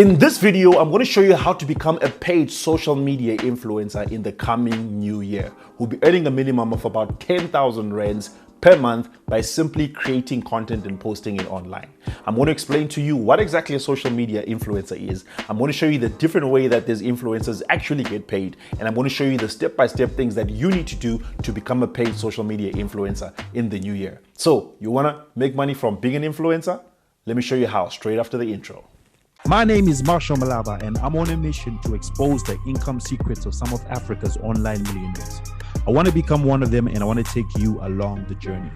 In this video, I'm going to show you how to become a paid social media influencer in the coming new year. We'll be earning a minimum of about 10,000 rands per month by simply creating content and posting it online. I'm going to explain to you what exactly a social media influencer is. I'm going to show you the different way that these influencers actually get paid. And I'm going to show you the step-by-step things that you need to do to become a paid social media influencer in the new year. So you want to make money from being an influencer? Let me show you how straight after the intro. My name is Malaba, and I'm on a mission to expose the income secrets of some of Africa's online millionaires. I want to become one of them, and I want to take you along the journey.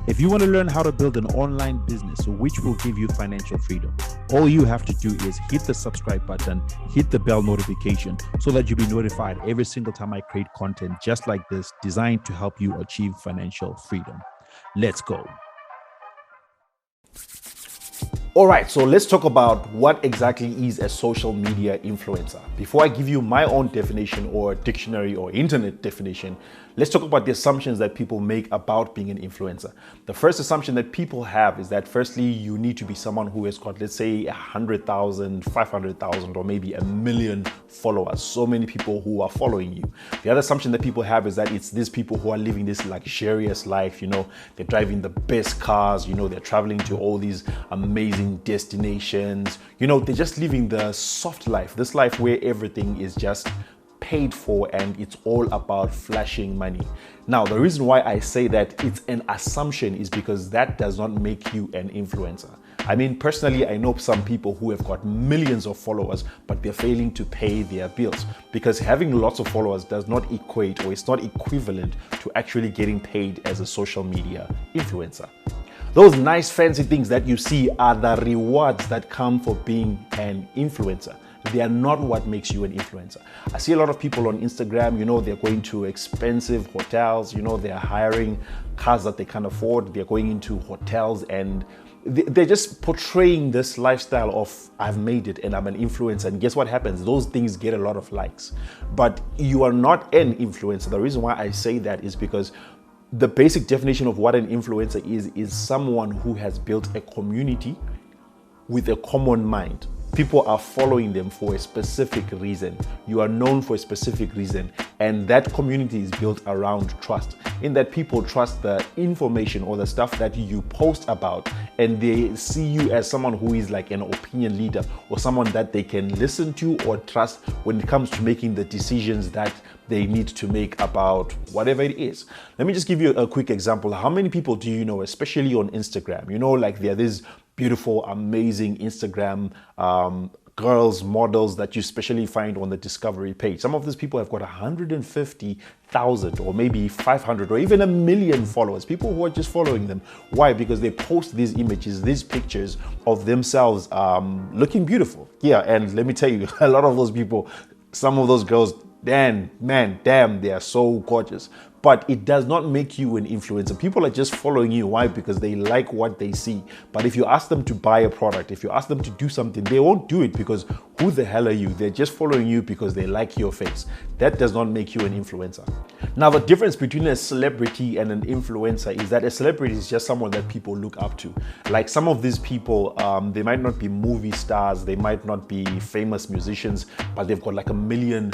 If you want to learn how to build an online business which will give you financial freedom, all you have to do is hit the subscribe button, hit the bell notification so that you'll be notified every single time I create content just like this, designed to help you achieve financial freedom. Let's go. All right, so let's talk about what exactly is a social media influencer. Before I give you my own definition or dictionary or internet definition, let's talk about the assumptions that people make about being an influencer. The first assumption that people have is that firstly, you need to be someone who has got, let's say, 100,000, 500,000, or maybe 1 million followers. So many people who are following you. The other assumption that people have is that it's these people who are living this luxurious life, they're driving the best cars, they're traveling to all these amazing destinations, they're just living the soft life, this life where everything is just paid for and it's all about flashing money. Now, the reason why I say that it's an assumption is because that does not make you an influencer. I mean, personally, I know some people who have got millions of followers, but they're failing to pay their bills because having lots of followers does not equate, or it's not equivalent to actually getting paid as a social media influencer. Those nice fancy things that you see are the rewards that come for being an influencer. They are not what makes you an influencer. I see a lot of people on Instagram, they're going to expensive hotels, they're hiring cars that they can't afford, they're going into hotels and they're just portraying this lifestyle of I've made it and I'm an influencer, and guess what happens? Those things get a lot of likes. But you are not an influencer. The reason why I say that is because the basic definition of what an influencer is someone who has built a community with a common mind. People are following them for a specific reason. You are known for a specific reason, and that community is built around trust, in that people trust the information or the stuff that you post about, and they see you as someone who is like an opinion leader or someone that they can listen to or trust when it comes to making the decisions that they need to make about whatever it is. Let me just give you a quick example. How many people do you know, especially on Instagram? Like there are these beautiful, amazing Instagram girls, models that you especially find on the discovery page. Some of these people have got 150,000 or maybe 500 or even 1 million followers. People who are just following them. Why? Because they post these images, these pictures of themselves looking beautiful. Yeah, and let me tell you, a lot of those people, some of those girls, damn, they are so gorgeous. But it does not make you an influencer. People are just following you. Why? Because they like what they see. But if you ask them to buy a product, if you ask them to do something, they won't do it because who the hell are you? They're just following you because they like your face. That does not make you an influencer. Now, the difference between a celebrity and an influencer is that a celebrity is just someone that people look up to. Like some of these people, they might not be movie stars, they might not be famous musicians, but they've got like 1 million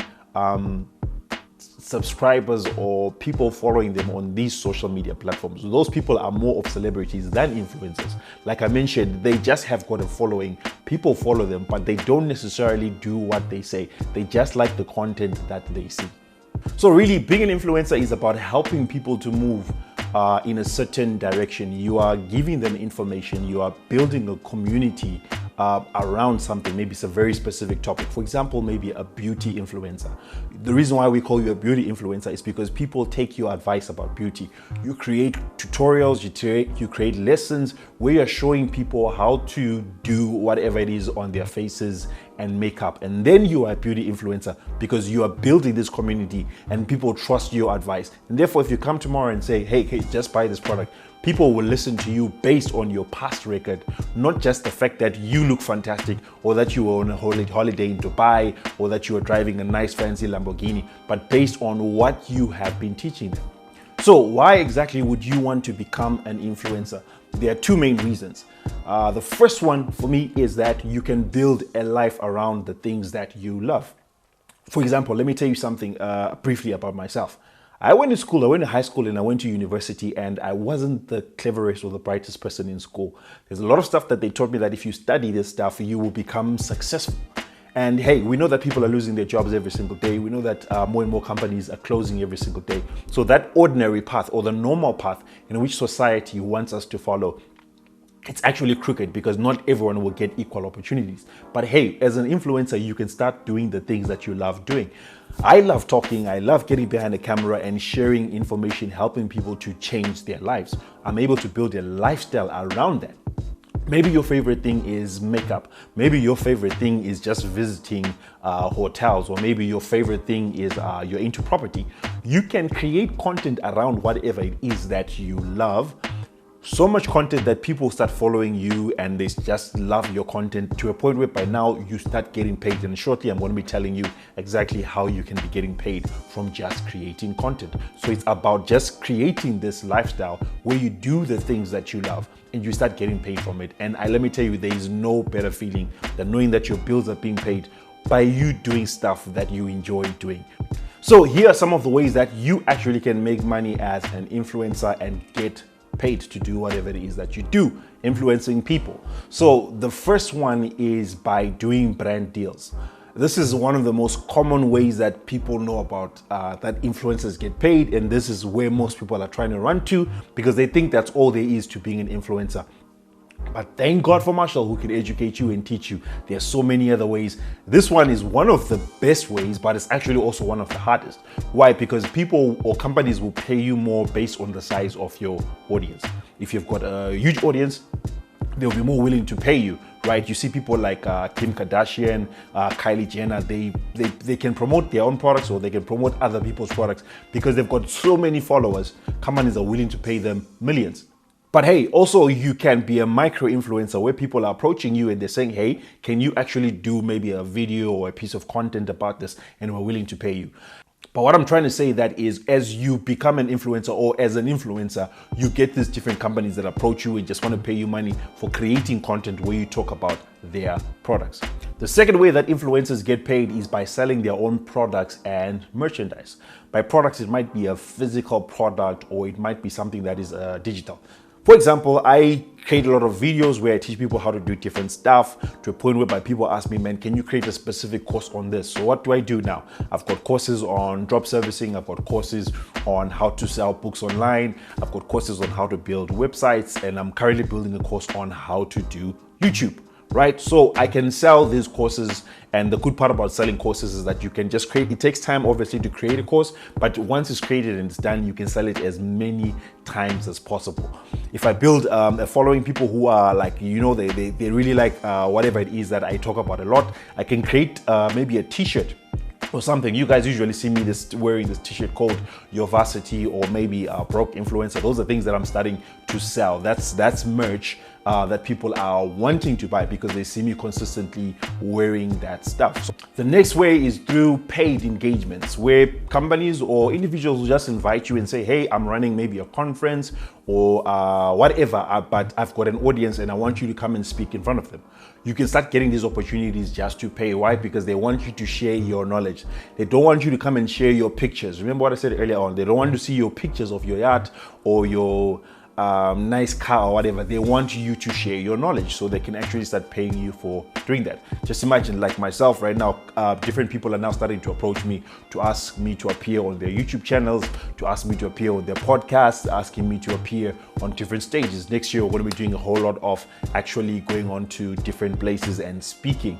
subscribers or people following them on these social media platforms. Those people are more of celebrities than influencers. Like I mentioned, they just have got a following. People follow them, but they don't necessarily do what they say. They just like the content that they see. So really, being an influencer is about helping people to move in a certain direction. You are giving them information. You are building a community around something. Maybe it's a very specific topic. For example, maybe a beauty influencer. The reason why we call you a beauty influencer is because people take your advice about beauty. You create tutorials, you create lessons where you're showing people how to do whatever it is on their faces and makeup. And then you are a beauty influencer because you are building this community and people trust your advice. And therefore, if you come tomorrow and say, hey, just buy this product, people will listen to you based on your past record, not just the fact that you look fantastic or that you were on a holiday in Dubai or that you were driving a nice fancy Lamborghini, but based on what you have been teaching them. So why exactly would you want to become an influencer? There are two main reasons. The first one for me is that you can build a life around the things that you love. For example, let me tell you something briefly about myself. I went to school, I went to high school and I went to university, and I wasn't the cleverest or the brightest person in school. There's a lot of stuff that they taught me that if you study this stuff, you will become successful. And hey, we know that people are losing their jobs every single day. We know that more and more companies are closing every single day. So that ordinary path or the normal path in which society wants us to follow, it's actually crooked because not everyone will get equal opportunities. But hey, as an influencer, you can start doing the things that you love doing. I love talking, I love getting behind the camera and sharing information, helping people to change their lives. I'm able to build a lifestyle around that. Maybe your favorite thing is makeup. Maybe your favorite thing is just visiting hotels, or maybe your favorite thing is you're into property. You can create content around whatever it is that you love. So much content that people start following you and they just love your content to a point where by now you start getting paid. And shortly I'm going to be telling you exactly how you can be getting paid from just creating content. So it's about just creating this lifestyle where you do the things that you love and you start getting paid from it. And let me tell you, there is no better feeling than knowing that your bills are being paid by you doing stuff that you enjoy doing. So here are some of the ways that you actually can make money as an influencer and get paid to do whatever it is that you do, influencing people. So the first one is by doing brand deals. This is one of the most common ways that people know about that influencers get paid, and this is where most people are trying to run to because they think that's all there is to being an influencer. But thank God for Marshall, who can educate you and teach you. There are so many other ways. This one is one of the best ways, but it's actually also one of the hardest. Why? Because people or companies will pay you more based on the size of your audience. If you've got a huge audience, they'll be more willing to pay you, right? You see people like Kim Kardashian, Kylie Jenner, they can promote their own products or they can promote other people's products because they've got so many followers. Companies are willing to pay them millions. But hey, also you can be a micro influencer where people are approaching you and they're saying, hey, can you actually do maybe a video or a piece of content about this? And we're willing to pay you. But what I'm trying to say that is, as you become an influencer or as an influencer, you get these different companies that approach you and just want to pay you money for creating content where you talk about their products. The second way that influencers get paid is by selling their own products and merchandise. By products, it might be a physical product or it might be something that is digital. For example, I create a lot of videos where I teach people how to do different stuff to a point whereby people ask me, man, can you create a specific course on this? So what do I do now? I've got courses on drop servicing. I've got courses on how to sell books online. I've got courses on how to build websites. And I'm currently building a course on how to do YouTube. Right? So I can sell these courses, and the good part about selling courses is that you can just create, it takes time obviously to create a course, but once it's created and it's done, you can sell it as many times as possible. If I build a following, people who are like, you know, they really like whatever it is that I talk about a lot, I can create maybe a t-shirt or something. You guys usually see me wearing this t-shirt called Your Varsity or maybe Broke Influencer. Those are things that I'm starting to sell. That's merch that people are wanting to buy because they see me consistently wearing that stuff. So the next way is through paid engagements, where companies or individuals will just invite you and say, hey, I'm running maybe a conference or whatever, but I've got an audience and I want you to come and speak in front of them. You can start getting these opportunities just to pay. Why? Because they want you to share your knowledge. They don't want you to come and share your pictures. Remember what I said earlier on? They don't want to see your pictures of your yacht or your nice car or whatever. They want you to share your knowledge so they can actually start paying you for doing that. Just imagine, like myself right now, different people are now starting to approach me to ask me to appear on their YouTube channels, to ask me to appear on their podcasts, asking me to appear on different stages. Next year, we're going to be doing a whole lot of actually going on to different places and speaking.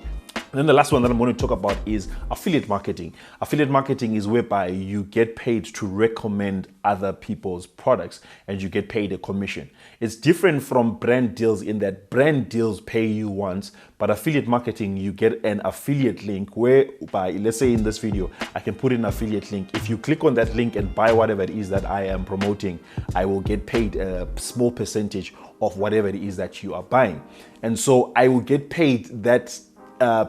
And then the last one that I'm going to talk about is affiliate marketing. Affiliate marketing is whereby you get paid to recommend other people's products and you get paid a commission. It's different from brand deals in that brand deals pay you once, but affiliate marketing, you get an affiliate link whereby, let's say in this video, I can put in an affiliate link. If you click on that link and buy whatever it is that I am promoting, I will get paid a small percentage of whatever it is that you are buying. And so I will get paid that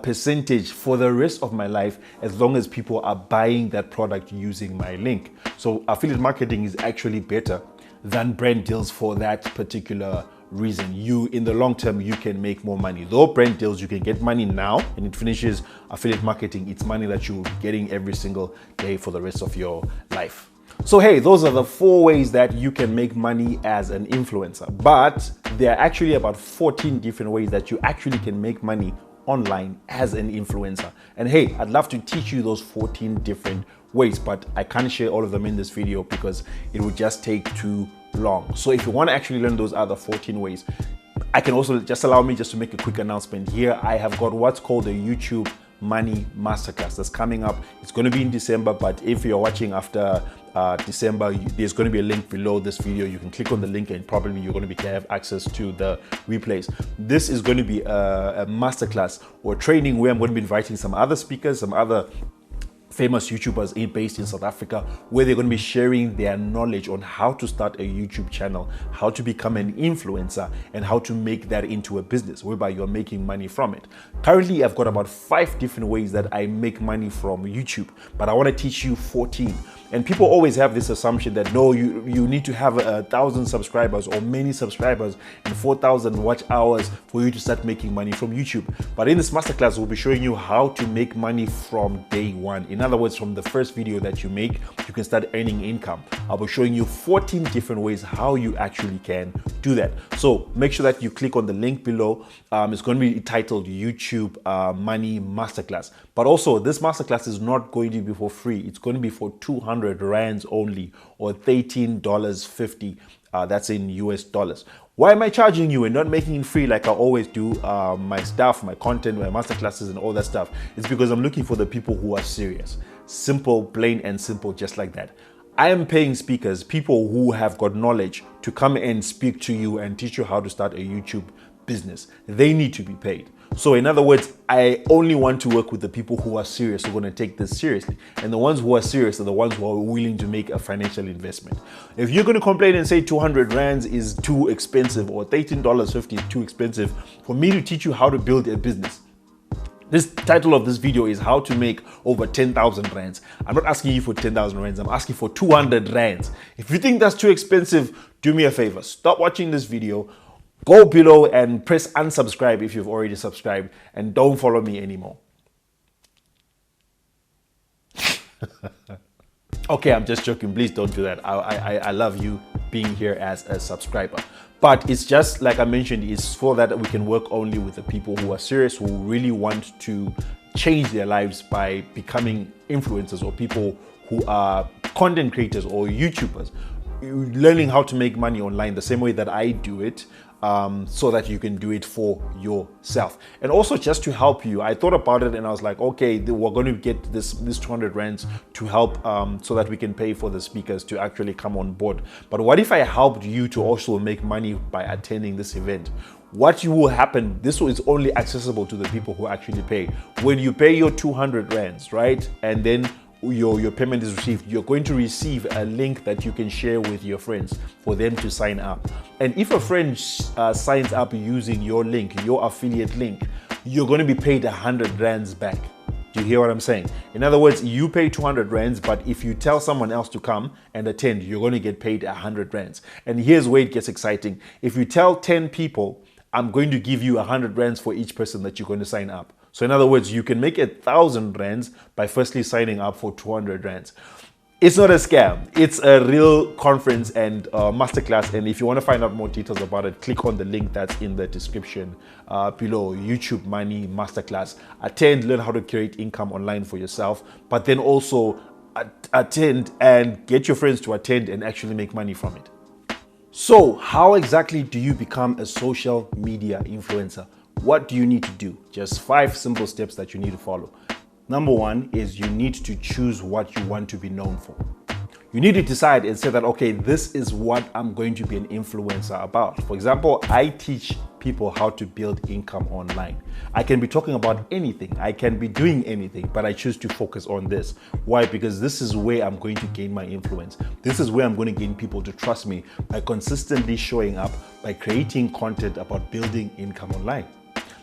percentage for the rest of my life as long as people are buying that product using my link. So affiliate marketing is actually better than brand deals for that particular reason. In the long term, you can make more money. Though brand deals, you can get money now and it finishes. Affiliate marketing, it's money that you're getting every single day for the rest of your life. So hey, those are the 4 ways that you can make money as an influencer. But there are actually about 14 different ways that you actually can make money online as an influencer. And hey, I'd love to teach you those 14 different ways, but I can't share all of them in this video because it would just take too long. So if you want to actually learn those other 14 ways, I can also just allow me just to make a quick announcement here. I have got what's called a YouTube Money Masterclass that's coming up. It's going to be in December, but if you're watching after December, there's going to be a link below this video. You can click on the link and probably you're going to have access to the replays. This is going to be a masterclass or training where I'm going to be inviting some other speakers, some other famous YouTubers based in South Africa, where they're going to be sharing their knowledge on how to start a YouTube channel, how to become an influencer, and how to make that into a business whereby you're making money from it. Currently, I've got about 5 different ways that I make money from YouTube, but I want to teach you 14. And people always have this assumption that no, you need to have 1,000 subscribers or many subscribers and 4,000 watch hours for you to start making money from YouTube. But in this masterclass, we'll be showing you how to make money from day one. In other words, from the first video that you make, you can start earning income. I'll be showing you 14 different ways how you actually can do that. So make sure that you click on the link below. It's going to be titled YouTube Money Masterclass. But also, this masterclass is not going to be for free. It's going to be for 200 rands only, or $13.50. That's in US dollars. Why am I charging you and not making it free like I always do my stuff, my content, my masterclasses and all that stuff? It's because I'm looking for the people who are serious. Simple, plain and simple, just like that. I am paying speakers, people who have got knowledge, to come and speak to you and teach you how to start a YouTube business. They need to be paid. So in other words, I only want to work with the people who are serious, who are going to take this seriously. And the ones who are serious are the ones who are willing to make a financial investment. If you're going to complain and say 200 rands is too expensive or $13.50 is too expensive for me to teach you how to build a business, this title of this video is how to make over 10,000 rands. I'm not asking you for 10,000 rands. I'm asking for 200 rands. If you think that's too expensive, do me a favor. Stop watching this video. Go below and press unsubscribe if you've already subscribed, and don't follow me anymore. Okay, I'm just joking. Please don't do that. I love you being here as a subscriber. But it's just like I mentioned, it's for that we can work only with the people who are serious, who really want to change their lives by becoming influencers, or people who are content creators or YouTubers, learning how to make money online the same way that I do it. So that you can do it for yourself. And also just to help you, I thought about it and I was like, okay, we're going to get this 200 rands to help so that we can pay for the speakers to actually come on board. But what if I helped you to also make money by attending this event? What will happen, this is only accessible to the people who actually pay. When you pay your 200 rands, right? And then your payment is received, you're going to receive a link that you can share with your friends for them to sign up. And if a friend signs up using your link, your affiliate link, you're going to be paid 100 rands back. Do you hear what I'm saying? In other words, you pay 200 rands, but if you tell someone else to come and attend, you're going to get paid 100 rands. And here's where it gets exciting. If you tell 10 people, I'm going to give you 100 rands for each person that you're going to sign up. So in other words, you can make 1,000 rands by firstly signing up for 200 rands. It's not a scam. It's a real conference and masterclass. And if you want to find out more details about it, click on the link that's in the description below. YouTube Money Masterclass. Attend, learn how to create income online for yourself, but then also attend and get your friends to attend and actually make money from it. So how exactly do you become a social media influencer? What do you need to do? Just 5 simple steps that you need to follow. Number 1 is you need to choose what you want to be known for. You need to decide and say that, okay, this is what I'm going to be an influencer about. For example, I teach people how to build income online. I can be talking about anything. I can be doing anything, but I choose to focus on this. Why? Because this is where I'm going to gain my influence. This is where I'm going to gain people to trust me by consistently showing up, by creating content about building income online.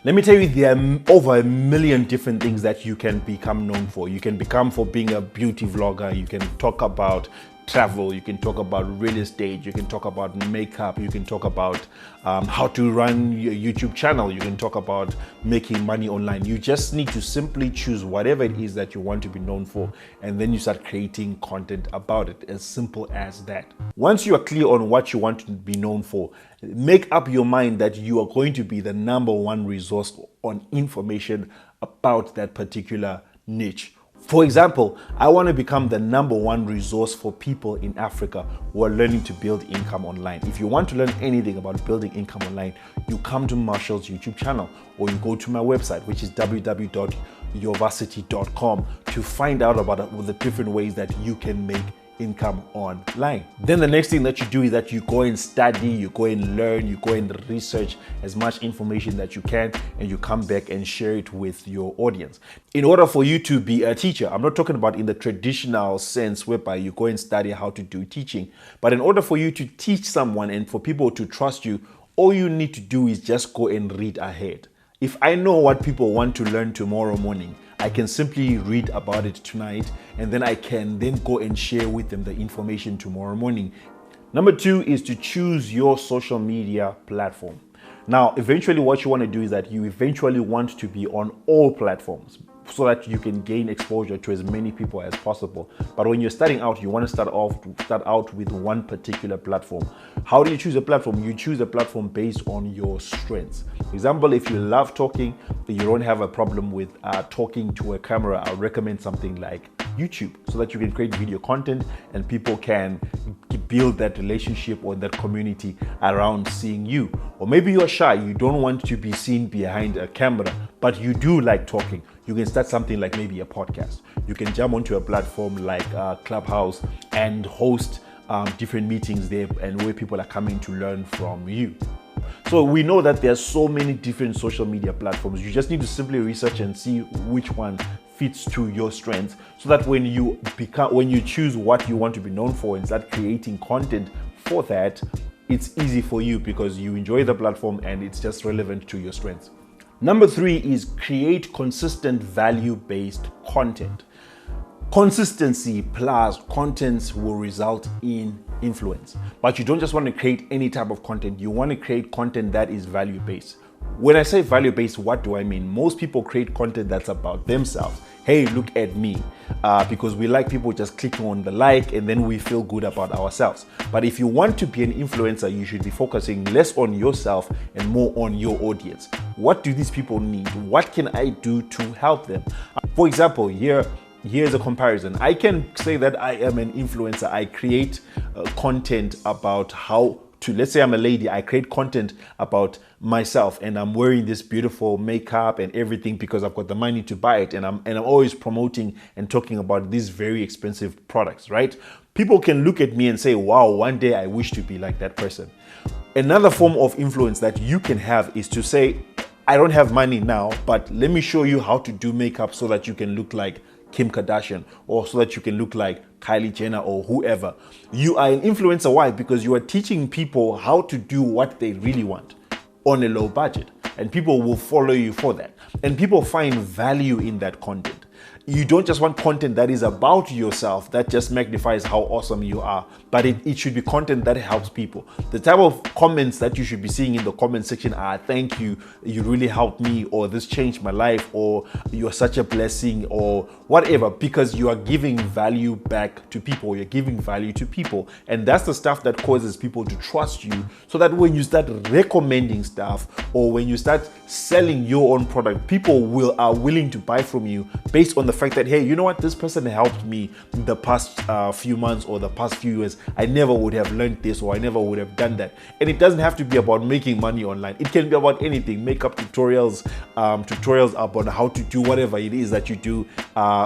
Let me tell you, there are over a million different things that you can become known for. You can become for being a beauty vlogger. You can talk about travel. You can talk about real estate. You can talk about makeup. You can talk about how to run your YouTube channel. You can talk about making money online. You just need to simply choose whatever it is that you want to be known for, and then you start creating content about it. As simple as that. Once you are clear on what you want to be known for, make up your mind that you are going to be the number one resource on information about that particular niche. For example, I want to become the number one resource for people in Africa who are learning to build income online. If you want to learn anything about building income online, you come to Marshall's YouTube channel, or you go to my website, which is www.yourvarsity.com, to find out about the different ways that you can make income online. Then the next thing that you do is that you go and study, you go and learn, you go and research as much information that you can, and you come back and share it with your audience. In order for you to be a teacher, I'm not talking about in the traditional sense whereby you go and study how to do teaching, but in order for you to teach someone and for people to trust you, all you need to do is just go and read ahead. If I know what people want to learn tomorrow morning, I can simply read about it tonight, and then I can then go and share with them the information tomorrow morning. Number two is to choose your social media platform. Now, eventually what you want to do is that you eventually want to be on all platforms so that you can gain exposure to as many people as possible. But when you're starting out, you want to start out with one particular platform. How do you choose a platform? You choose a platform based on your strengths. For example, if you love talking, you don't have a problem with talking to a camera, I'll recommend something like YouTube, so that you can create video content and people can build that relationship or that community around seeing you. Or maybe you're shy, you don't want to be seen behind a camera, but you do like talking. You can start something like maybe a podcast. You can jump onto a platform like Clubhouse and host different meetings there, and where people are coming to learn from you. So we know that there are so many different social media platforms. You just need to simply research and see which one fits to your strengths, so that when you choose what you want to be known for and start creating content for that, it's easy for you because you enjoy the platform and it's just relevant to your strengths. Number three is create consistent value-based content. Consistency plus content will result in influence. But you don't just want to create any type of content. You want to create content that is value-based. When I say value-based, what do I mean? Most people create content that's about themselves. Hey, look at me. Because we like people just clicking on the like, and then we feel good about ourselves. But if you want to be an influencer, you should be focusing less on yourself and more on your audience. What do these people need? What can I do to help them? For example, here's a comparison. I can say that I am an influencer. I create content about how to, let's say I'm a lady, I create content about myself and I'm wearing this beautiful makeup and everything because I've got the money to buy it, and I'm always promoting and talking about these very expensive products, right? People can look at me and say, wow, one day I wish to be like that person. Another form of influence that you can have is to say, I don't have money now, but let me show you how to do makeup so that you can look like Kim Kardashian, or so that you can look like Kylie Jenner or whoever. You are an influencer. Why? Because you are teaching people how to do what they really want on a low budget, and people will follow you for that. And people find value in that content. You don't just want content that is about yourself, that just magnifies how awesome you are, but it should be content that helps people. The type of comments that you should be seeing in the comment section are, thank you, you really helped me, or this changed my life, or you're such a blessing, or whatever, because you are giving value back to people, you're giving value to people. And that's the stuff that causes people to trust you, so that when you start recommending stuff, or when you start selling your own product, people are willing to buy from you based on the fact that, hey, you know what, this person helped me the past few months or the past few years. I never would have learned this, or I never would have done that. And it doesn't have to be about making money online. It can be about anything. Makeup tutorials, tutorials about how to do whatever it is that you do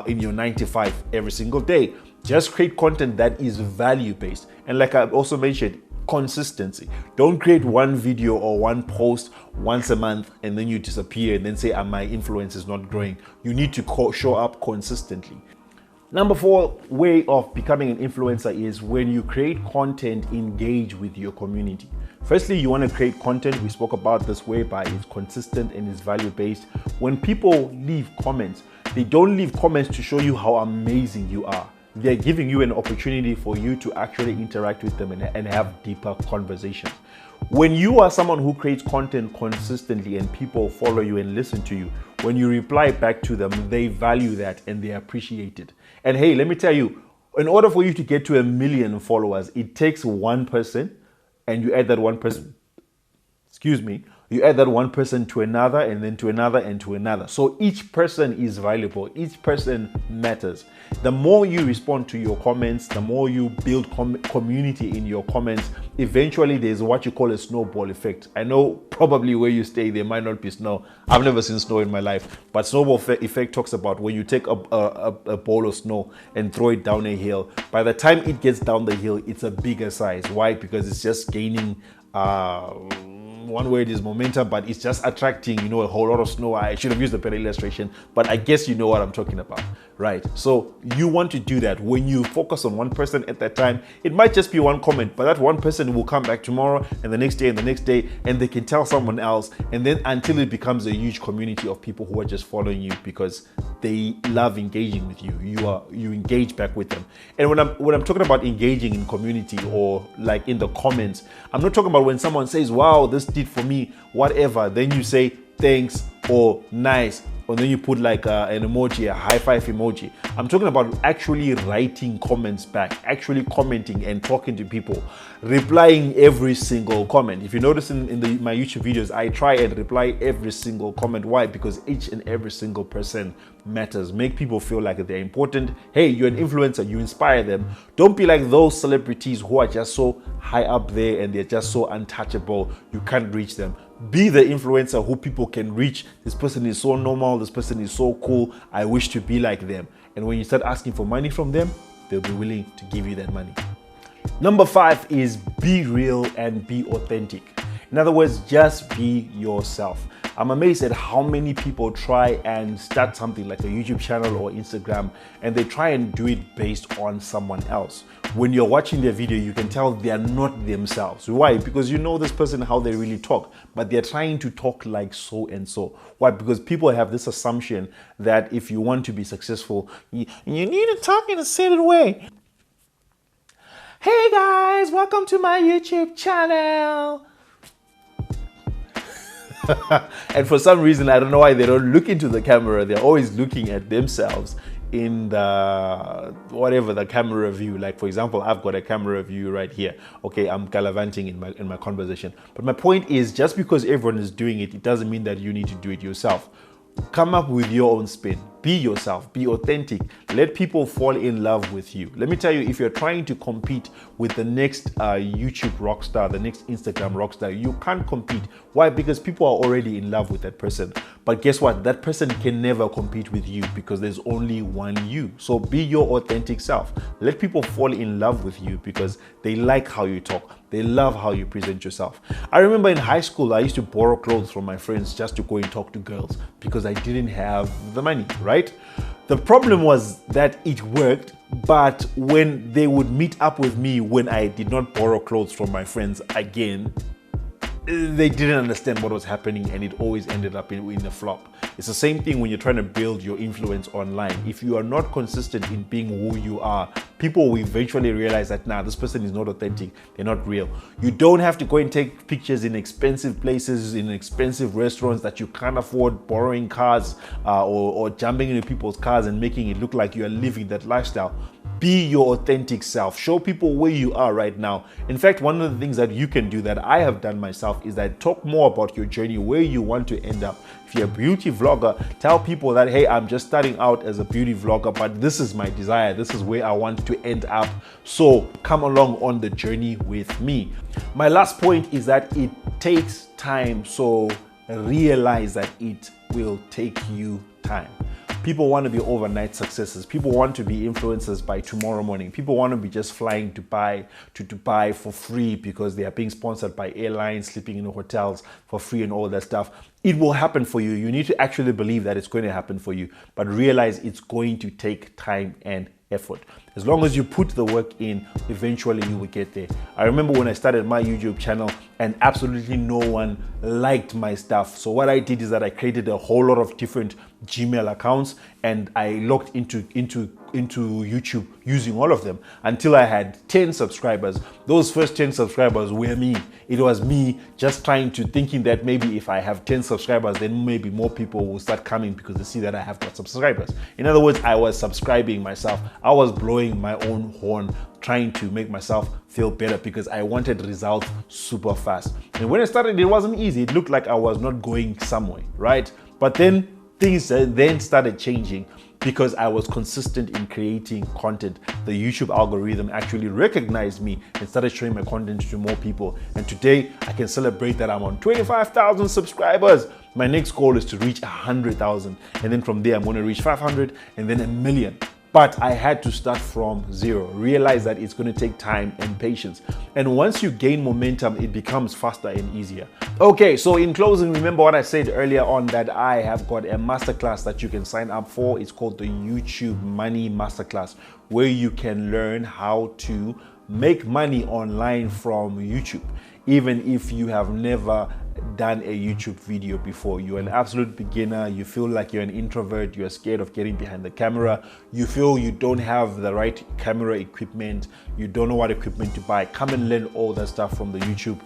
in your 9 to 5 every single day. Just create content that is value-based. And like I also mentioned, consistency. Don't create one video or one post once a month and then you disappear and then say, my influence is not growing. You need to show up consistently. Number 4 way of becoming an influencer is when you create content, engage with your community. Firstly, you want to create content. We spoke about this whereby it's consistent and it's value-based. When people leave comments, they don't leave comments to show you how amazing you are. They're giving you an opportunity for you to actually interact with them and have deeper conversations. When you are someone who creates content consistently and people follow you and listen to you, when you reply back to them, they value that and they appreciate it. And hey, let me tell you, in order for you to get to 1 million followers, it takes one person, and you add that one person, you add that one person to another, and then to another, and to another. So each person is valuable. Each person matters. The more you respond to your comments, the more you build community in your comments, eventually there's what you call a snowball effect. I know probably where you stay, there might not be snow. I've never seen snow in my life. But snowball effect talks about when you take a ball of snow and throw it down a hill. By the time it gets down the hill, it's a bigger size. Why? Because it's just gaining one word is momentum, but it's just attracting, a whole lot of snow. I should have used a better illustration, but I guess you know what I'm talking about, right? So you want to do that. When you focus on one person at that time, it might just be one comment, but that one person will come back tomorrow and the next day and the next day, and they can tell someone else, and then until it becomes a huge community of people who are just following you because they love engaging with you. You engage back with them. And when I'm talking about engaging in community or like in the comments, I'm not talking about when someone says, wow, this did for me, whatever, then you say thanks or nice, or then you put like an emoji, a high five emoji. I'm talking about actually writing comments back, actually commenting and talking to people, replying every single comment. If you notice in my YouTube videos, I try and reply every single comment. Why? Because each and every single person matters. Make people feel like they're important. Hey, you're an influencer, you inspire them. Don't be like those celebrities who are just so high up there and they're just so untouchable, you can't reach them. Be the influencer who people can reach. This person is so normal, this person is so cool, I wish to be like them. And when you start asking for money from them, they'll be willing to give you that money. Number 5 is be real and be authentic. In other words, just be yourself. I'm amazed at how many people try and start something like a YouTube channel or Instagram, and they try and do it based on someone else. When you're watching their video, you can tell they are not themselves. Why? Because you know this person, how they really talk, but they're trying to talk like so and so. Why? Because people have this assumption that if you want to be successful, you need to talk in a certain way. Hey guys, welcome to my YouTube channel. And for some reason, I don't know why they don't look into the camera. They're always looking at themselves in the whatever the camera view. Like for example, I've got a camera view right here. Okay, I'm gallivanting in my conversation. But my point is, just because everyone is doing it, it doesn't mean that you need to do it yourself. Come up with your own spin. Be yourself, be authentic. Let people fall in love with you. Let me tell you, if you're trying to compete with the next YouTube rock star, the next Instagram rock star, you can't compete. Why? Because people are already in love with that person. But guess what? That person can never compete with you because there's only one you. So be your authentic self. Let people fall in love with you because they like how you talk. They love how you present yourself. I remember in high school, I used to borrow clothes from my friends just to go and talk to girls because I didn't have the money, right? The problem was that it worked, but when they would meet up with me when I did not borrow clothes from my friends again, they didn't understand what was happening and it always ended up in a flop. It's the same thing when you're trying to build your influence online. If you are not consistent in being who you are, people will eventually realize that, nah, this person is not authentic, they're not real. You don't have to go and take pictures in expensive places, in expensive restaurants that you can't afford, borrowing cars or jumping into people's cars and making it look like you are living that lifestyle. Be your authentic self. Show people where you are right now. In fact, one of the things that you can do that I have done myself is that talk more about your journey, where you want to end up. If you're a beauty vlogger, tell people that, hey, I'm just starting out as a beauty vlogger, but this is my desire. This is where I want to end up. So come along on the journey with me. My last point is that it takes time. So realize that it will take you time. People want to be overnight successes. People want to be influencers by tomorrow morning. People want to be just flying to Dubai for free because they are being sponsored by airlines, sleeping in hotels for free and all that stuff. it will happen for you. You need to actually believe that it's going to happen for you, but realize it's going to take time and effort. As long as you put the work in, eventually you will get there. I remember when I started my YouTube channel and absolutely no one liked my stuff. So what I did is that I created a whole lot of different Gmail accounts and I logged into YouTube using all of them until I had 10 subscribers. Those first 10 subscribers were me. It was me just thinking that maybe if I have 10 subscribers, then maybe more people will start coming because they see that I have got subscribers. In other words, I was subscribing myself. I was blowing my own horn, trying to make myself feel better because I wanted results super fast. And when I started, it wasn't easy. It looked like I was not going somewhere, right? But then things then started changing because I was consistent in creating content. The YouTube algorithm actually recognized me and started showing my content to more people. And today I can celebrate that I'm on 25,000 subscribers. My next goal is to reach 100,000. And then from there, I'm going to reach 500 and then 1 million. But I had to start from zero, realize that it's going to take time and patience. And once you gain momentum, it becomes faster and easier. Okay, so in closing, remember what I said earlier on that I have got a masterclass that you can sign up for. It's called the YouTube Money Masterclass, where you can learn how to make money online from YouTube. Even if you have never done a YouTube video before, you're an absolute beginner, you feel like you're an introvert, you're scared of getting behind the camera, you feel you don't have the right camera equipment, you don't know what equipment to buy, come and learn all that stuff from the YouTube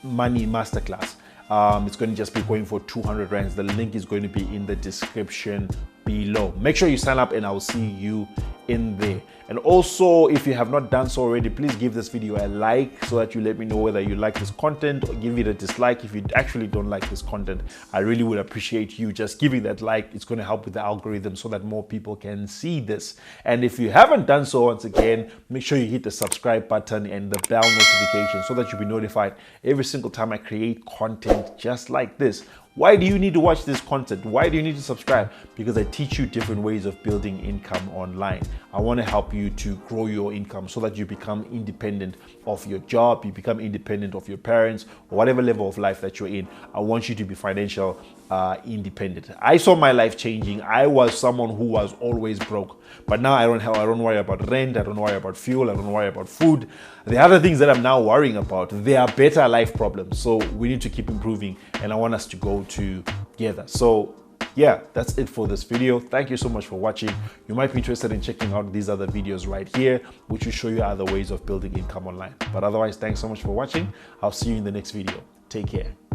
Money Masterclass. It's going to just be going for 200 rands. The link is going to be in the description below. Make sure you sign up and I'll see you in there. And also, if you have not done so already, please give this video a like so that you let me know whether you like this content, or give it a dislike if you actually don't like this content. I really would appreciate you just giving that like. It's going to help with the algorithm so that more people can see this. And if you haven't done so, once again, make sure you hit the subscribe button and the bell notification so that you'll be notified every single time I create content just like this. Why do you need to watch this content? Why do you need to subscribe? Because I teach you different ways of building income online. I want to help you to grow your income so that you become independent of your job, you become independent of your parents, or whatever level of life that you're in. I want you to be financial independent. I saw my life changing. I was someone who was always broke, but now I don't worry about rent, I don't worry about fuel, I don't worry about food. The other things that I'm now worrying about, they are better life problems. So we need to keep improving, and I want us to go together. So yeah, that's it for this video. Thank you so much for watching. You might be interested in checking out these other videos right here, which will show you other ways of building income online. But otherwise, thanks so much for watching. I'll see you in the next video. Take care.